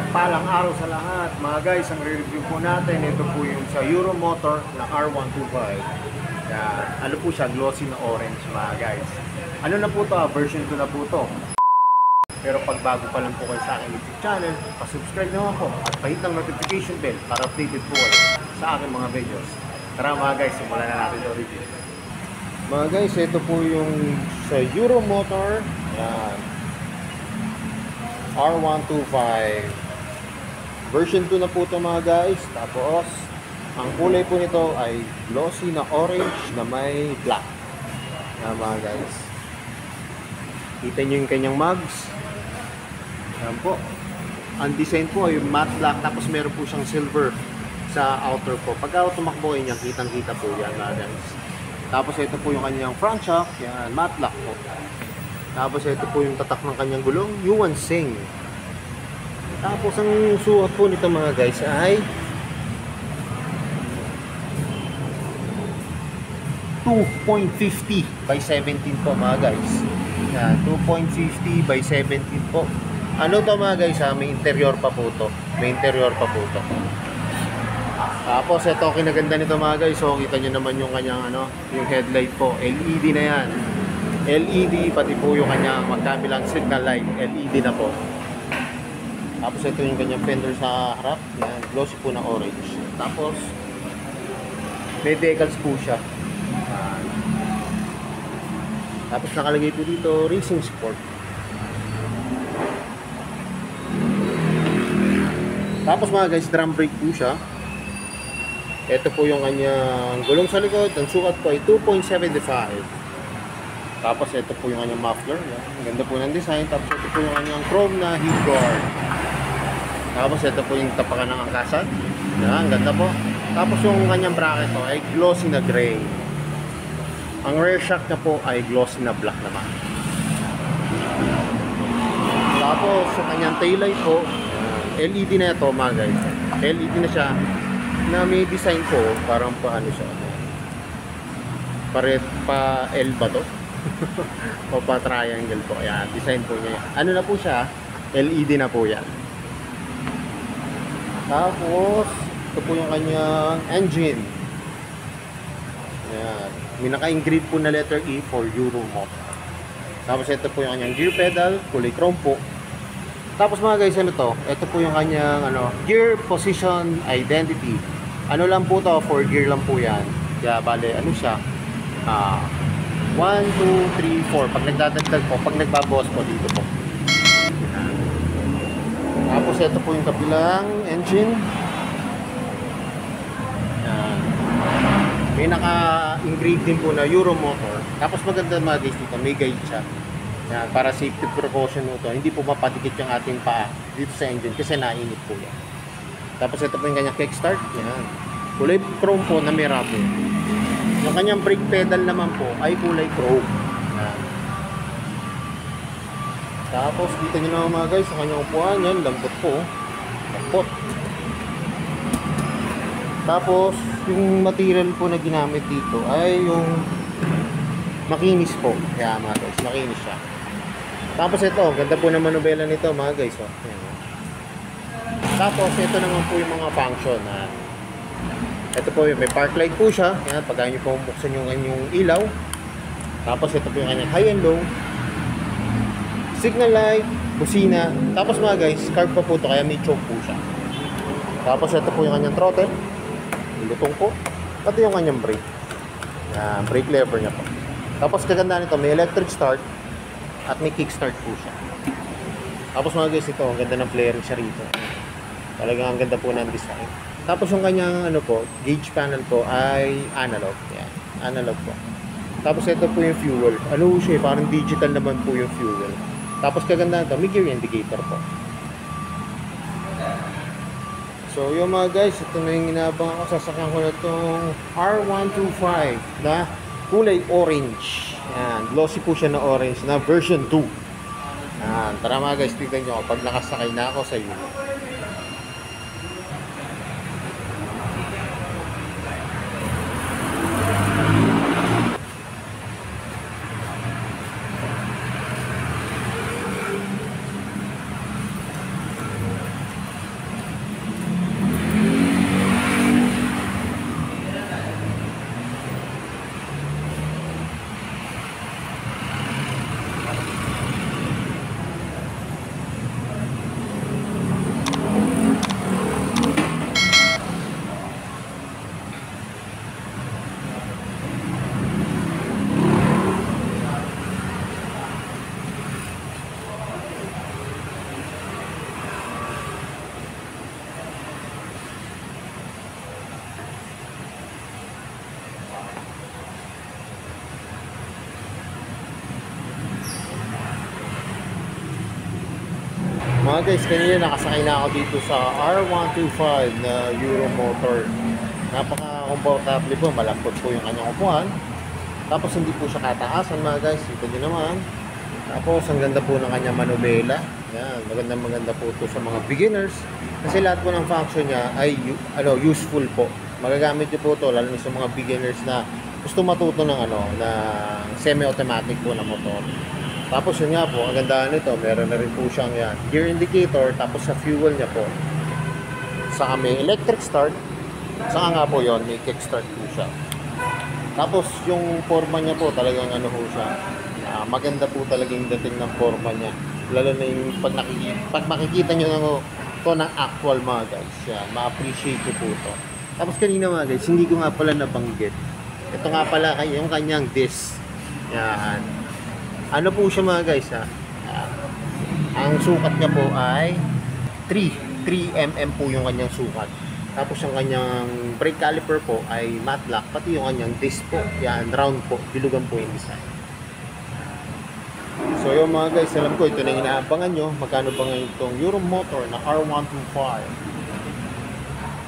Mapagpalang araw sa lahat. Mga guys, ang re-review po natin, ito po yung sa Euromotor na R125. Ano po siya, glossy na orange mga guys. Ano na po to, version 2 na po to. Pero pag bago pa lang po kayo sa aking YouTube channel, pa-subscribe naman po at pahit ng notification bell para updated po kayo sa aking mga videos. Tara mga guys, simulan na natin ito review. Mga guys, ito po yung sa Euromotor. Yan. R125 version 2 na po ito mga guys. Tapos ang kulay po nito ay glossy na orange na may black. Yan mga guys, kita nyo yung kanyang mugs. Yan po, ang design po ay matte black, tapos meron po siyang silver sa outer po. Pagka tumakbo niya, kitang kita po yan mga guys. Tapos ito po yung kanyang front shock. Yan, matte black po. Tapos ito po yung tatak ng kanyang gulong, Yuan Sing. Tapos ang suot po nito mga guys ay 2.50 by 17 po mga guys. Yan, 2.50 by 17 po. Ano to mga guys ha? May interior pa po to. May interior pa po to. Tapos ito kinaganda nito mga guys. So kita nyo naman yung kanyang yung headlight po. LED na yan. LED, pati po yung kanyang magkabilang signal light, LED na po. Tapos ito yung kanyang fender sa harap. Yan, glossy po na orange. Tapos may decals po siya. Tapos nakalagay po dito Racing Sport. Tapos mga guys, drum brake po siya. Ito po yung kanyang gulong sa likod. Ang sukat po ay 2.75. Tapos ito po yung kanyang muffler. Yan. Ang ganda po ng design. Tapos ito po yung kanyang chrome na heat guard. Tapos ito po yung tapakan ng angkasan. Yan, ang ganda po. Tapos yung kanyang bracket po ay glossy na gray. Ang rear shock na po ay glossy na black naman. Tapos yung kanyang taillight po, LED na ito mga guys. LED na siya na may design po. Parang pa ano siya. Pa L ba to? O pa triangle po. Ayan, design po niya. Ano na po siya? LED na po yan. Tapos ito po yung kanyang engine. Ayan, may naka-engrave po na letter E for Euromotor. Tapos ito po yung kanyang gear pedal, kulay chrome po. Tapos mga guys, ano to? Ito po yung kanyang gear position identity. Ano lang po to, for gear lang po yan. Kaya bale, ano siya? 1, 2, 3, 4. Pag nagdadagdag po, pag nagbabawas po dito po. Tapos ito po yung kabilang engine. Yan. May naka-engrave din po na Euromotor. Tapos maganda mga guys dito, may guide siya. Yan, para safety precaution mo to. Hindi po mapadikit yung ating paa dito sa engine kasi nainit po yan. Tapos ito po yung kanyang kickstart. Yan. Kulay chrome po na may rubber. Yung kanyang brake pedal naman po ay kulay chrome. Yan. Tapos dito nyo naman mga guys, sa kanyang upuan yan, lambot po. Lambot. Tapos yung material po na ginamit dito ay yung makinis po. Kaya mga guys, makinis siya. Tapos ito, ganda po ng manubela nito mga guys. Oh. Tapos ito naman po yung mga function. Ito po may park light po siya. Yan, pag ayaw nyo po buksan yung kanyang ilaw. Tapos ito po yung kanyang high and low. Signal light, busina. Tapos mga guys, carb pa po ito kaya may choke po siya. Tapos ito po yung kanyang throttle. Lutong po. Ito yung kanyang brake. Yan, brake lever niya po. Tapos kaganda nito, may electric start at may kickstart po siya. Tapos mga guys, ito, ang ganda ng flaring siya rito. Talagang ang ganda po ng design. Tapos yung kanyang gauge panel po ay analog. Yan, analog po. Tapos ito po yung fuel. Ano siya, parang digital naman po yung fuel. Tapos kaganda nito, may gear indicator po. So yung mga guys, ito na yung inabang ako. Sasakyan ko na itong R125 na kulay orange. Yan, glossy po siya na orange na version 2. Yan, tara mga guys, tignan nyo pag nakasakay na ako sa iyo. Mga guys, kanina nakasakay na ako dito sa R125 na Euromotor. Napaka-comfortable po, malambot po yung kanyang upuan. Tapos hindi po siya kataasan mga guys, ito nyo naman. Tapos ang ganda po ng kanyang manubela. Yan, maganda po ito sa mga beginners. Kasi lahat po ng function niya ay useful po. Magagamit nyo po ito, lalo na sa mga beginners na gusto matuto ng semi-automatic po na motor. Tapos yun nga po, ang ganda nito, meron na rin po siyang yan, gear indicator, tapos sa fuel niya po. Saka may electric start, saka nga po yon may kickstart po siya. Tapos yung forma niya po, talagang ho siya, maganda po talaga yung dating ng forma niya. Lalo na yung pag makikita nyo to ng actual mga guys, yan, ma-appreciate ko po ito. Tapos kanina mga guys, hindi ko nga pala nabanggit. Ito nga pala yung kanyang disc. Yan. Ano po siya mga guys ang sukat niya po ay 3 mm po yung kanyang sukat. Tapos yung kanyang brake caliper po ay matte black, pati yung kanyang disc po, yan, round po, bilugan po yung design. So yung mga guys, alam ko ito na yung inaabangan nyo, magkano ba ngayon itong Euromotor na R125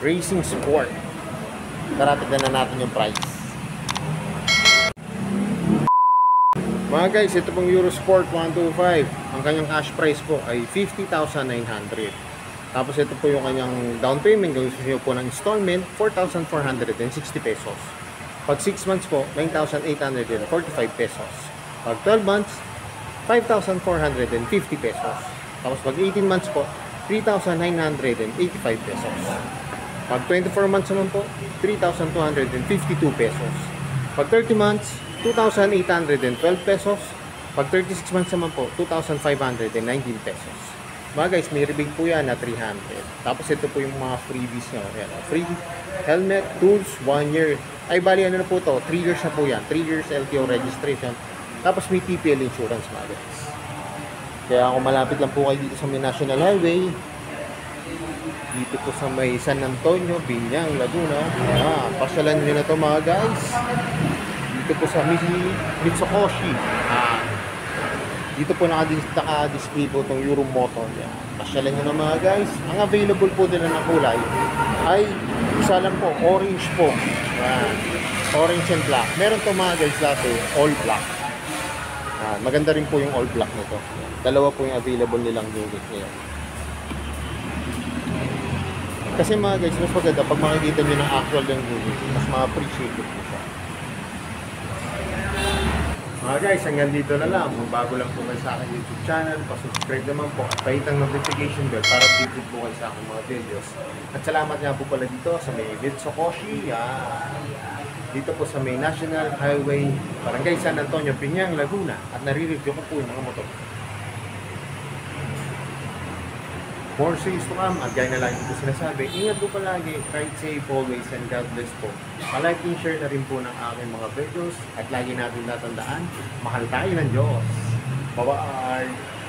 Racing Sport. Tara, tignan na natin yung price. Mga guys, ito pong Eurosport 125, ang kanyang cash price po ay 50,900. Tapos ito po yung kanyang down payment, kung gusto nyo po ng installment, 4,460 pesos. Pag 6 months po, 9,845 pesos. Pag 12 months, 5,450 pesos. Tapos pag 18 months po, 3,985 pesos. Pag 24 months naman po, 3,252 pesos. Pag 30 months, 2,812 pesos. Pag 36 months naman po, 2,519 pesos. Mga guys, may rebate po yan na 300. Tapos ito po yung mga freebies nyo. Yan, free helmet, tools, 1 year. Ay, bali ano na po to, 3 years na po yan. 3 years LTO registration. Tapos may TPL insurance mga guys. Kaya kung malapit lang po kayo dito sa may National Highway, dito po sa may San Antonio, Biñang, Laguna, pasyalan nyo na to mga guys. Dito po sa Mitsukoshi. Dito po naka-display po itong Euromotor. Pasyalan nyo na mga guys. Ang available po nila na kulay ay isa lang po, orange po. Yan. Orange and black. Meron to mga guys dati, all black. Maganda rin po yung all black nito. Dalawa po yung available nilang unit ngayon. Kasi mga guys, mas maganda pag makikita nyo ng actual yung unit, mas ma-appreciate po siya. Mga guys, hanggang dito na lang. Kung bago lang po kayo sa aking YouTube channel, pa-subscribe naman po at pahitang notification bell para updated po kayo sa aking mga videos. At salamat nga po pala dito sa may Mitsukoshi, dito po sa may National Highway, Barangay San Antonio, Biñang, Laguna. At nare-review ko po yung mga motor. More series to come. At gaya na lang ito sinasabi, ingat po palagi, ride safe always, and God bless po. Palike and share na rin po ng aking mga videos. At lagi natin natandaan, mahal tayo ng Diyos. Bye-bye!